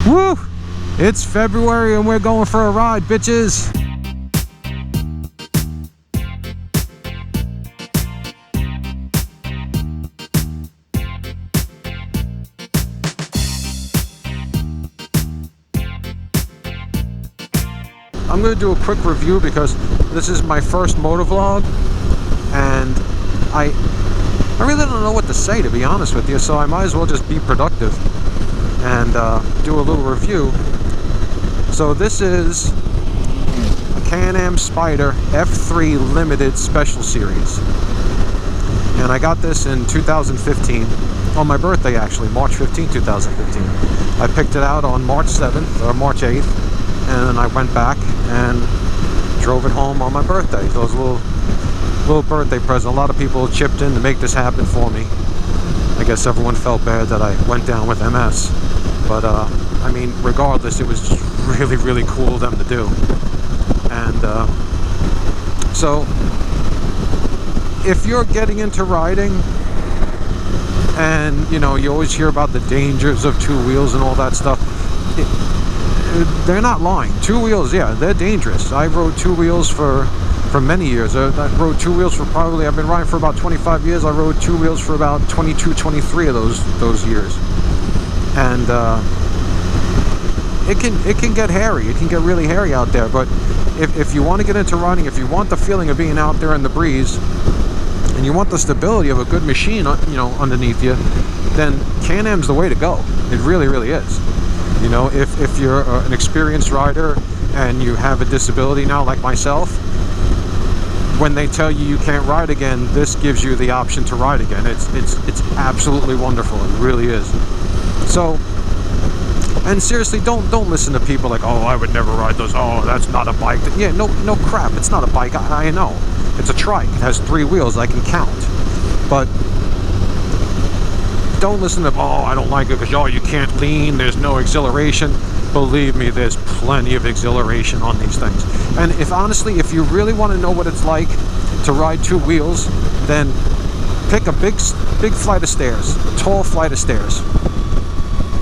Woo! It's February and we're going for a ride, bitches! I'm going to do a quick review because this is my first motovlog, and I really don't know what to say, to be honest with you, so I might as well just be productive and do a little review. So this is a Can Am Spyder F3 Limited Special Series, and I got this in 2015, on my birthday actually, March 15, 2015. I picked it out on March 7th or March 8th, and then I went back and drove it home on my birthday. So it was a little birthday present. A lot of people chipped in to make this happen for me. I guess everyone felt bad that I went down with MS, but I mean, regardless, it was just really, really cool of them to do. And so if you're getting into riding, and you know, you always hear about the dangers of two wheels and all that stuff, they're not lying. Two wheels, yeah, they're dangerous. I rode two wheels for many years. I rode two wheels for probably, I've been riding for about 25 years. I rode two wheels for about 22, 23 of those years. And it can get hairy. It can get really hairy out there. But if you want to get into riding, if you want the feeling of being out there in the breeze, and you want the stability of a good machine, you know, underneath you, then Can Am's the way to go. It really, really is. You know, if you're an experienced rider and you have a disability now, like myself, when they tell you can't ride again, this gives you the option to ride again. It's absolutely wonderful. It really is. So, and seriously, don't listen to people like, oh, I would never ride those. Oh, that's not a bike. Yeah, no crap. It's not a bike. I know. It's a trike. It has 3 wheels. I can count. But don't listen to, oh, I don't like it because, oh, you can't lean, there's no exhilaration. Believe me, there's plenty of exhilaration on these things. And if you really want to know what it's like to ride 2 wheels, then pick a big flight of stairs, a tall flight of stairs.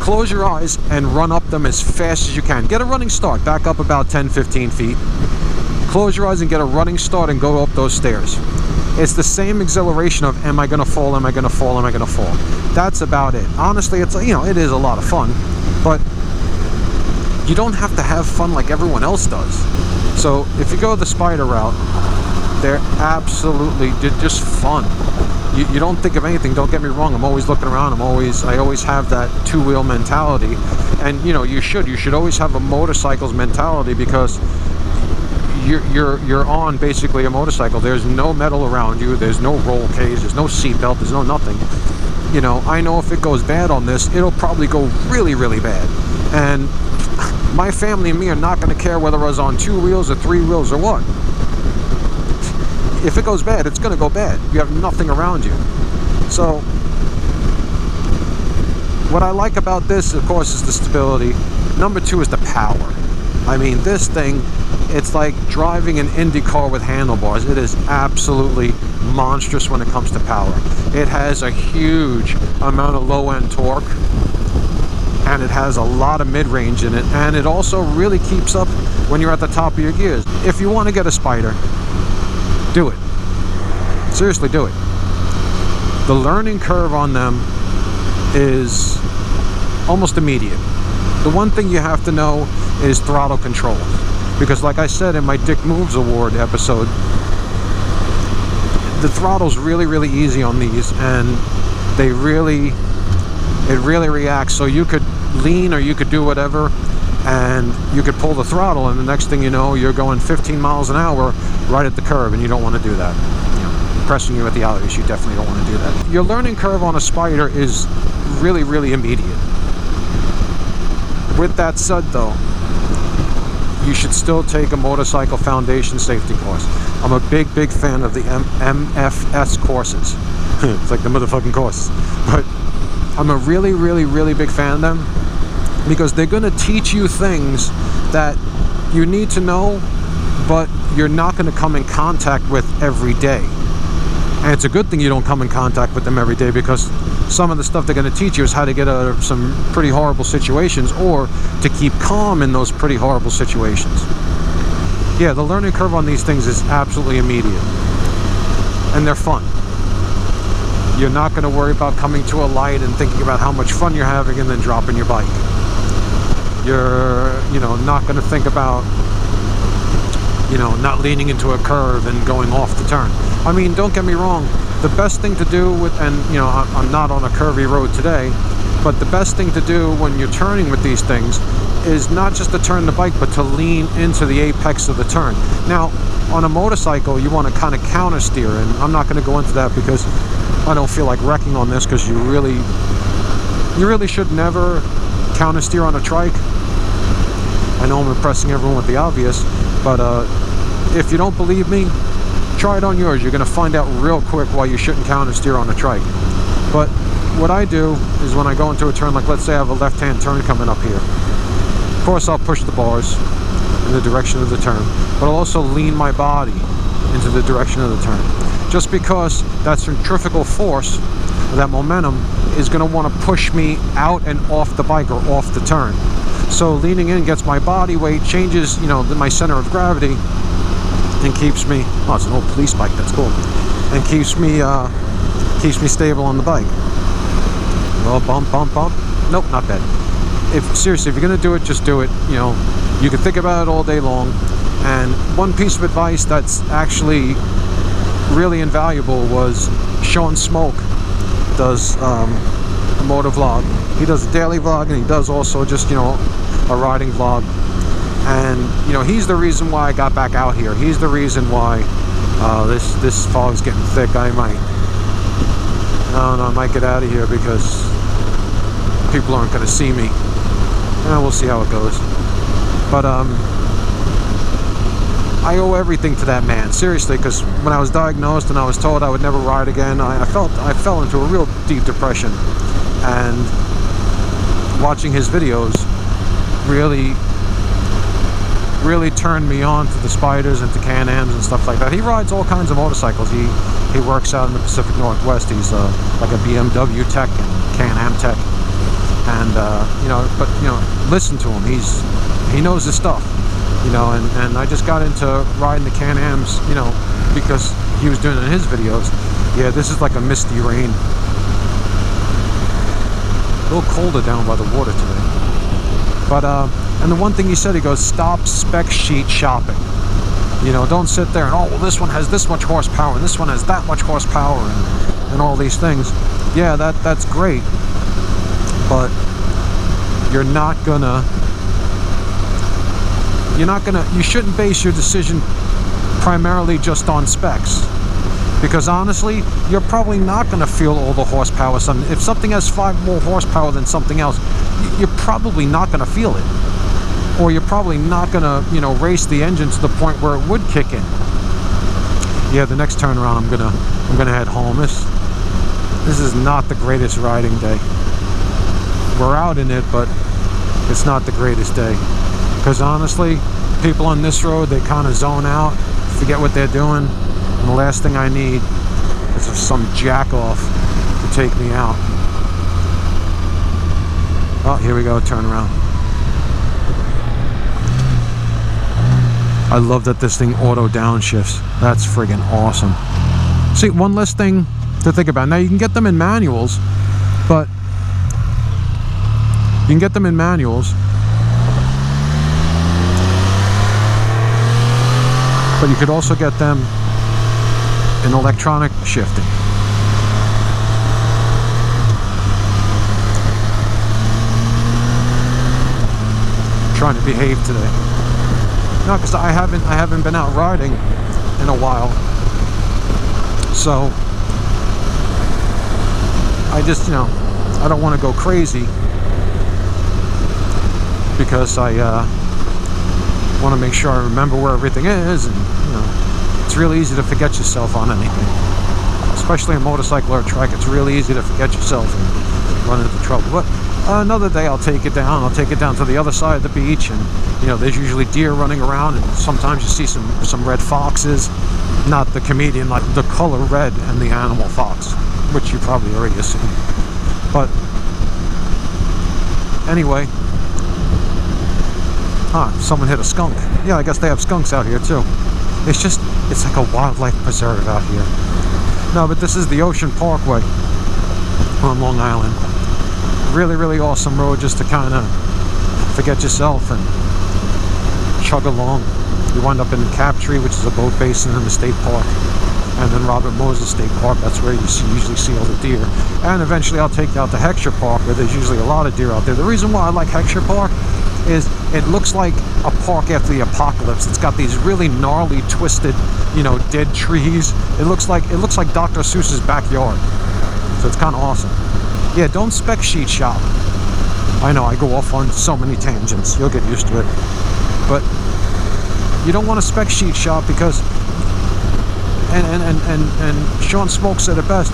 Close your eyes and run up them as fast as you can. Get a running start, back up about 10-15 feet. Close your eyes and get a running start and go up those stairs. It's the same exhilaration of, am I going to fall, am I going to fall, am I going to fall? That's about it. Honestly, it's, you know, it is a lot of fun, but you don't have to have fun like everyone else does. So if you go the Spyder route, they're absolutely just fun. You don't think of anything. Don't get me wrong. I'm always looking around. I always have that 2-wheel mentality, and you know, you should always have a motorcycle's mentality, because you're on basically a motorcycle. There's no metal around you, there's no roll cage, there's no seatbelt, there's no nothing. You know, I know if it goes bad on this, it'll probably go really, really bad. And my family and me are not going to care whether I was on 2 wheels or 3 wheels or what. If it goes bad, it's going to go bad. You have nothing around you. So what I like about this, of course, is the stability. Number 2 is the power. I mean, this thing, it's like driving an Indy car with handlebars. It is absolutely monstrous when it comes to power. It has a huge amount of low-end torque, and it has a lot of mid-range in it, and it also really keeps up when you're at the top of your gears. If you want to get a Spyder, do it. Seriously, do it. The learning curve on them is almost immediate. The one thing you have to know is throttle control, because like I said in my Dick Moves Award episode, the throttle's really, really easy on these, and it really reacts. So you could lean or you could do whatever, and you could pull the throttle, and the next thing you know, you're going 15 miles an hour right at the curb, and you don't want to do that. You know, pressing you at the outies, you definitely don't want to do that. Your learning curve on a Spyder is really, really immediate. With that said, though, you should still take a motorcycle foundation safety course. I'm a big fan of the MFS courses. It's like the motherfucking courses. But I'm a really big fan of them, because they're going to teach you things that you need to know, but you're not going to come in contact with every day. And it's a good thing you don't come in contact with them every day, because some of the stuff they're going to teach you is how to get out of some pretty horrible situations, or to keep calm in those pretty horrible situations. Yeah, the learning curve on these things is absolutely immediate. And they're fun. You're not going to worry about coming to a light and thinking about how much fun you're having and then dropping your bike. You're, not going to think about, not leaning into a curve and going off the turn. I mean, don't get me wrong, the best thing to do I'm not on a curvy road today, but the best thing to do when you're turning with these things is not just to turn the bike, but to lean into the apex of the turn. Now, on a motorcycle, you want to kind of counter steer, and I'm not going to go into that because I don't feel like wrecking on this, because you really should never counter steer on a trike. I know I'm impressing everyone with the obvious, but if you don't believe me, try it on yours. You're going to find out real quick why you shouldn't counter steer on a trike. But what I do is, when I go into a turn, like let's say I have a left-hand turn coming up here, of course I'll push the bars in the direction of the turn, but I'll also lean my body into the direction of the turn, just because that centrifugal force, that momentum, is going to want to push me out and off the bike or off the turn. So leaning in gets my body weight, changes my center of gravity, and keeps me, oh, it's an old police bike, that's cool, and keeps me stable on the bike. Well, bump, nope, not bad. Seriously, if you're going to do it, just do it. You can think about it all day long. And one piece of advice that's actually really invaluable was Shawn Smoaks does a MotoVlog. He does a daily vlog, and he does also just, a riding vlog. And, he's the reason why I got back out here. He's the reason why this fog's getting thick. I might get out of here because people aren't going to see me. We'll see how it goes. But I owe everything to that man, seriously, because when I was diagnosed and I was told I would never ride again, I fell into a real deep depression. And watching his videos really turned me on to the Spyders and to Can Ams and stuff like that. He rides all kinds of motorcycles. He works out in the Pacific Northwest. He's like a BMW tech and Can Am tech. And listen to him. He knows his stuff. And I just got into riding the Can Ams, because he was doing it in his videos. Yeah, this is like a misty rain. A little colder down by the water today. But and the one thing he said, he goes, stop spec sheet shopping. Don't sit there and, oh, well, this one has this much horsepower and this one has that much horsepower and all these things. Yeah, that's great. But you shouldn't base your decision primarily just on specs, because honestly, you're probably not going to feel all the horsepower. If something has 5 more horsepower than something else, you're probably not going to feel it, or you're probably not going to race the engine to the point where it would kick in. Yeah, the next turn around I'm gonna head home. This is not the greatest riding day. We're out in it, but it's not the greatest day, because honestly, people on this road, they kind of zone out, forget what they're doing, and the last thing I need is some jack-off to take me out. Oh, here we go, turn around. I love that this thing auto downshifts. That's friggin' awesome. See, one less thing to think about. Now, you can get them in manuals, but you could also get them in electronic shifting. I'm trying to behave today. No, because I haven't been out riding in a while, so I just I don't want to go crazy, because I want to make sure I remember where everything is, and it's really easy to forget yourself on anything, especially a motorcycle or a trike. It's really easy to forget yourself and run into trouble. But Another day I'll take it down. I'll take it down to the other side of the beach, and you know, there's usually deer running around, and sometimes you see some red foxes. Not the comedian, like the color red and the animal fox, which you probably already have seen. But anyway, someone hit a skunk. Yeah, I guess they have skunks out here too. It's like a wildlife preserve out here. No, but this is the Ocean Parkway on Long Island. Really, really awesome road just to kind of forget yourself and chug along. You wind up in Captree, which is a boat basin in the state park, and then Robert Moses State Park. That's where you usually see all the deer. And eventually I'll take you out to Heckscher Park, where there's usually a lot of deer out there. The reason why I like Heckscher Park is it looks like a park after the apocalypse. It's got these really gnarly, twisted, you know, dead trees. It looks like Dr. Seuss's backyard. So it's kind of awesome. Yeah, don't spec sheet shop. I know I go off on so many tangents. You'll get used to it. But you don't want to spec sheet shop because, and Shawn Smoaks said it best,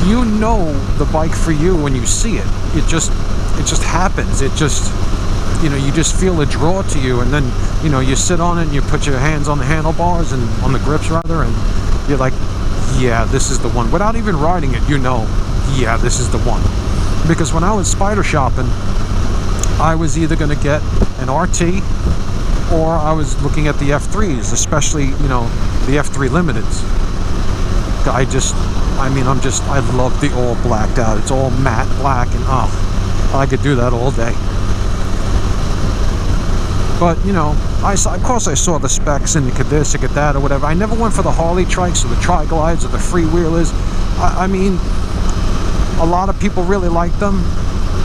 you know the bike for you when you see it. It just happens. It just, you know, you just feel a draw to you, and then, you know, you sit on it and you put your hands on the handlebars and on the grips rather, and you're like, yeah, this is the one. Without even riding it, you know, yeah, this is the one. Because when I was Spyder shopping, I was either going to get an RT or I was looking at the F3s, especially, you know, the F3 Limiteds. I love the all blacked out. It's all matte black, and I could do that all day. But, you know, of course I saw the specs and you could this, you could that, or whatever. I never went for the Harley trikes or the Tri-Glides or the freewheelers. I mean, a lot of people really like them.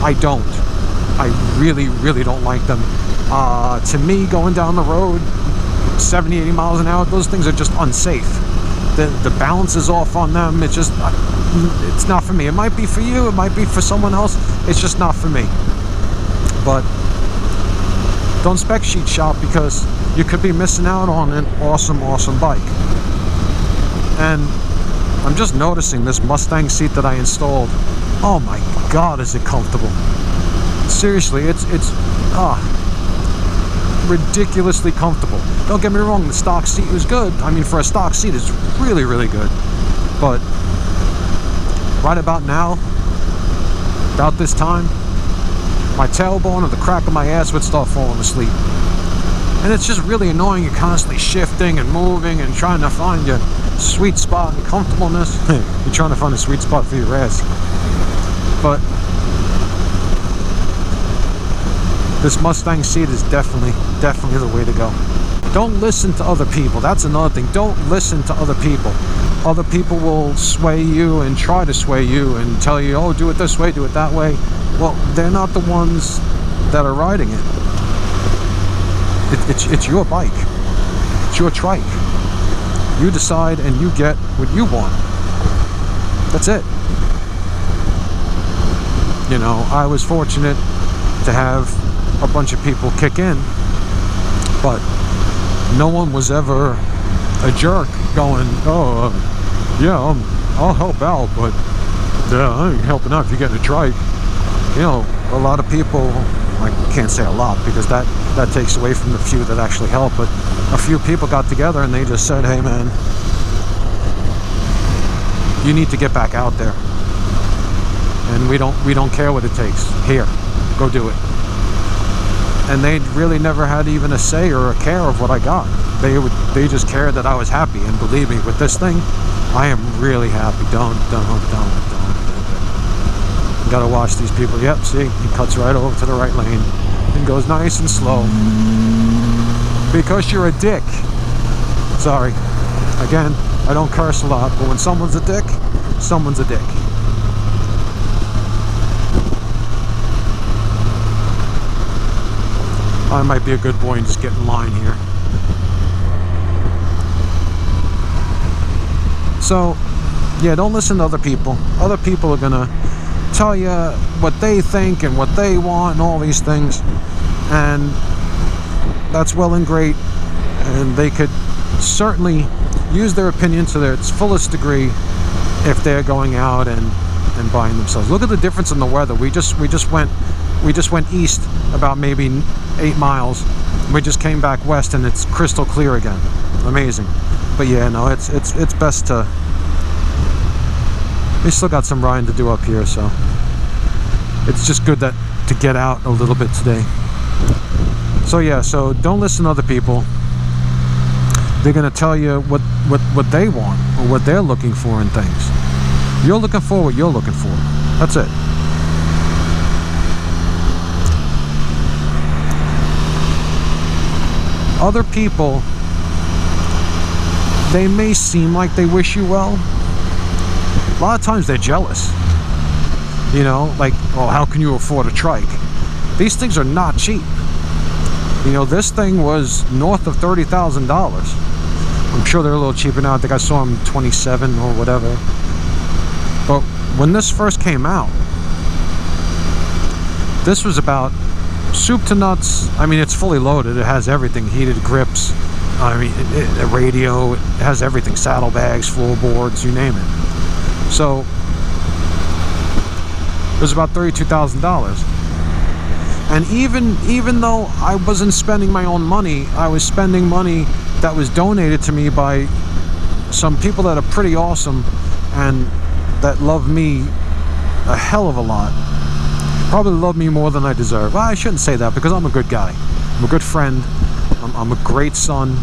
I don't. I really, really don't like them. To me, going down the road 70, 80 miles an hour, those things are just unsafe. The balance is off on them. It's just, it's not for me. It might be for you, it might be for someone else. It's just not for me. But don't spec sheet shop, because you could be missing out on an awesome, awesome bike. And I'm just noticing this Mustang seat that I installed. Oh my God, is it comfortable? Seriously, it's ridiculously comfortable. Don't get me wrong, the stock seat was good. I mean, for a stock seat, it's really, really good. But right about now, about this time, my tailbone or the crack of my ass would start falling asleep. And it's just really annoying. You're constantly shifting and moving and trying to find your sweet spot and comfortableness. You're trying to find a sweet spot for your ass. But this Mustang seat is definitely the way to go. Don't listen to other people. That's another thing. Don't listen to other people. Other people will sway you and try to sway you and tell you, oh, do it this way, do it that way. Well, they're not the ones that are riding it. It's your bike. It's your trike. You decide and you get what you want. That's it. You know, I was fortunate to have a bunch of people kick in, but no one was ever a jerk going, oh, yeah, I'll help out, but I ain't helping out if you get a trike. You know, a lot of people, I can't say a lot because that takes away from the few that actually help, but a few people got together and they just said, hey man, you need to get back out there, and we don't care what it takes. Here, go do it. And they really never had even a say or a care of what I got. They just cared that I was happy, and believe me, with this thing, I am really happy. Don't. Gotta watch these people. Yep, see, he cuts right over to the right lane and goes nice and slow. Because you're a dick. Sorry. Again, I don't curse a lot, but when someone's a dick, someone's a dick. I might be a good boy and just get in line here. So, yeah, don't listen to other people. Other people are gonna tell you what they think and what they want and all these things, and that's well and great, and they could certainly use their opinion to its fullest degree if they're going out and and buying themselves. Look at the difference in the weather. We just went east about maybe 8 miles. We just came back west and it's crystal clear again. Amazing. But yeah, no, it's best to. We still got some riding to do up here, so it's just good to get out a little bit today. So yeah, so don't listen to other people. They're gonna tell you what they want or what they're looking for in things. You're looking for what you're looking for. That's it. Other people, they may seem like they wish you well. A lot of times they're jealous. You know, like, oh, how can you afford a trike? These things are not cheap. You know, this thing was north of $30,000. I'm sure they're a little cheaper now. I think I saw them 27 or whatever. But when this first came out, this was about soup to nuts. I mean, it's fully loaded. It has everything. Heated grips. I mean, a radio. It has everything. Saddlebags, floorboards, you name it. So it was about $32,000. And even though I wasn't spending my own money, I was spending money that was donated to me by some people that are pretty awesome and that love me a hell of a lot. Probably love me more than I deserve. Well, I shouldn't say that because I'm a good guy. I'm a good friend. I'm a great son.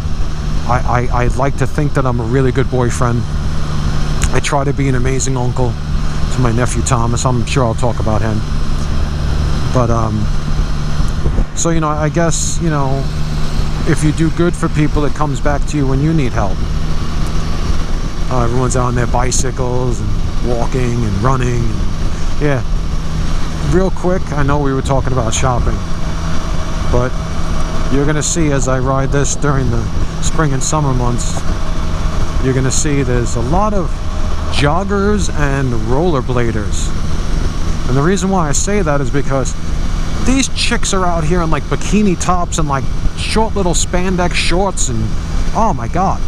I like to think that I'm a really good boyfriend. I try to be an amazing uncle to my nephew Thomas. I'm sure I'll talk about him. But so, you know, I guess, you know, if you do good for people, it comes back to you when you need help. Everyone's out on their bicycles and walking and running. And, yeah. Real quick, I know we were talking about shopping, but you're going to see as I ride this during the spring and summer months, you're going to see there's a lot of joggers and rollerbladers. And the reason why I say that is because these chicks are out here in like bikini tops and like short little spandex shorts, and oh my god,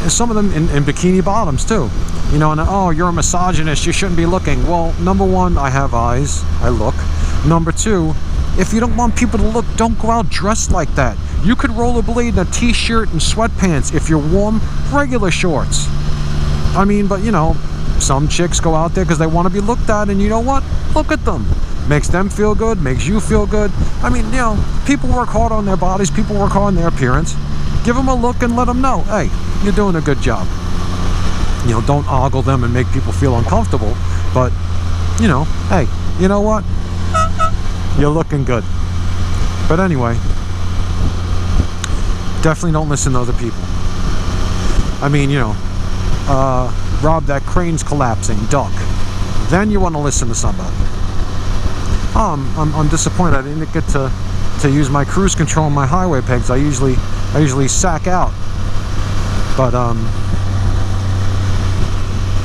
some of them in bikini bottoms too. You know, and oh, you're a misogynist, you shouldn't be looking. Well, number one, I have eyes, I look. Number two, if you don't want people to look, don't go out dressed like that. You could rollerblade in a t-shirt and sweatpants. If you're warm, regular shorts. I mean, but you know, some chicks go out there because they want to be looked at, and you know what? Look at them. Makes them feel good, makes you feel good. I mean, you know, people work hard on their bodies, people work hard on their appearance. Give them a look and let them know, hey, you're doing a good job. You know, don't ogle them and make people feel uncomfortable, but, you know, hey, you know what? You're looking good. But anyway, definitely don't listen to other people. I mean, you know, Rob, that crane's collapsing, duck. Then you want to listen to somebody. Oh, I'm disappointed I didn't get to use my cruise control on my highway pegs. I usually sack out. But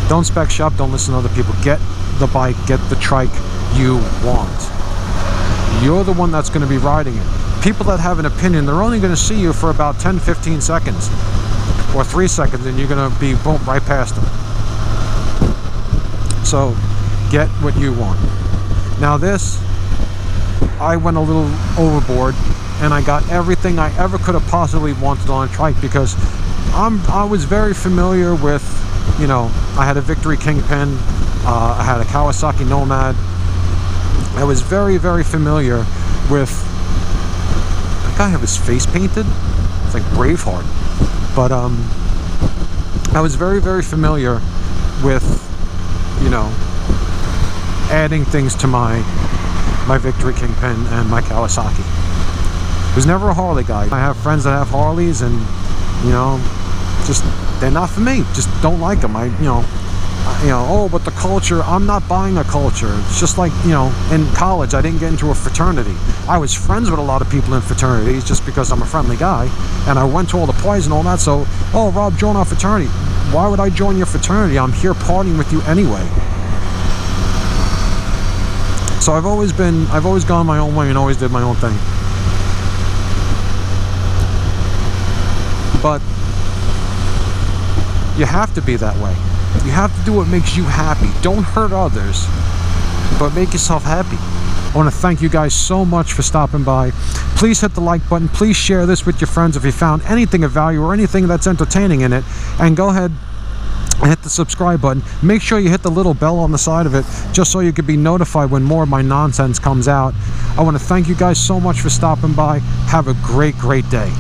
don't spec shop, don't listen to other people. Get the bike, get the trike you want. You're the one that's going to be riding it. People that have an opinion, they're only going to see you for about 10-15 seconds or 3 seconds, and you're going to be boom right past them. So get what you want. Now this, I went a little overboard and I got everything I ever could have possibly wanted on a trike because I was very familiar with, you know, I had a Victory Kingpin, I had a Kawasaki Nomad. I was very, very familiar with, that guy have his face painted? It's like Braveheart. But I was very, very familiar with, you know, adding things to my Victory Kingpin and my Kawasaki. Was never a Harley guy. I have friends that have Harleys, and you know, just they're not for me. Just don't like them. You know, oh, but the culture. I'm not buying a culture. It's just like, you know, in college, I didn't get into a fraternity. I was friends with a lot of people in fraternities just because I'm a friendly guy, and I went to all the parties and all that. So, oh, Rob, join our fraternity. Why would I join your fraternity? I'm here partying with you anyway. So I've always gone my own way and always did my own thing. But you have to be that way. You have to do what makes you happy. Don't hurt others, but make yourself happy. I want to thank you guys so much for stopping by. Please hit the like button. Please share this with your friends if you found anything of value or anything that's entertaining in it. And go ahead and hit the subscribe button. Make sure you hit the little bell on the side of it just so you can be notified when more of my nonsense comes out. I want to thank you guys so much for stopping by. Have a great day.